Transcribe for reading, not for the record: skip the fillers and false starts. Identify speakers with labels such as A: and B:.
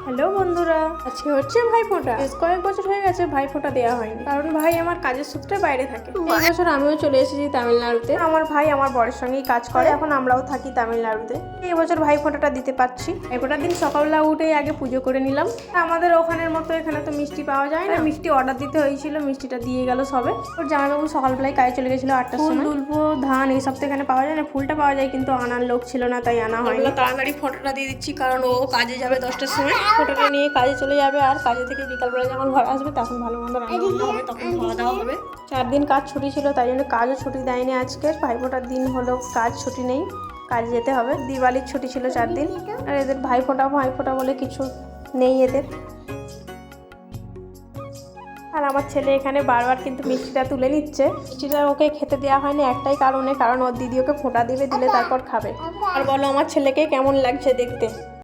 A: Hello বন্ধুরা, আজকে হচ্ছে ভাইফোঁটা। বেশ কয়েক বছর হয়ে গেছে ভাইফোঁটা দেওয়া হয়নি, কারণ ভাই আমার কাজের সূত্রে বাইরে থাকে। এই বছর আমিও চলে এসেছি তামিলনাড়ুতে। আমার ভাই আমার বরের সঙ্গেই কাজ করে, এখন আমরাও থাকি তামিলনাড়ুতে। এই বছর ভাইফোঁটাটা দিতে পারছি। ভাইফোঁটার দিন সকালবেলা উঠে আগে পুজো করে নিলাম। আমাদের ওখানের মতো এখানে তো মিষ্টি পাওয়া যায় না, মিষ্টি অর্ডার দিতে হয়েছিল, মিষ্টিটা দিয়ে গেল সবে। ওর জামাইবাবু সকালবেলায় কাজে চলে গেছিল 8টার সময়। দুলপো ধান এইসব তো এখানে পাওয়া যায় না, ফুলটা পাওয়া যায় কিন্তু আনার লোক ছিল না, তাই আনা হয়নি। তাড়াতাড়ি ফটোটা দিয়ে দিচ্ছি, কারণ ও কাজে যাবে 10টার সময়। ফটোটা নিয়ে কাজে চলে যাবে, আর কাজে থেকে বিকালবেলা যখন ঘরে আসবে তখন ভালো মন্দ রান্না হবে, তখন খাওয়া দাওয়া হবে। 4 দিন কাজ ছুটি ছিল, তাই জন্য কাজও ছুটি দেয়নি আজকে। ভাইফোঁটার দিন হলো কাজ ছুটি নেই, কাজে যেতে হবে। দিওয়ালির ছুটি ছিল 4 দিন, আর এদের ভাইফোঁটা বলে কিছু নেই এদের। আর আমার ছেলে এখানে বারবার কিন্তু মিষ্টিটা তুলে নিচ্ছে। মিষ্টিটা ওকে খেতে দেওয়া হয়নি একটাই কারণে, কারণ ওর দিদি ওকে ফোঁটা দিবে, দিলে তারপর খাবে। আর বলো আমার ছেলেকে কেমন লাগছে দেখতে?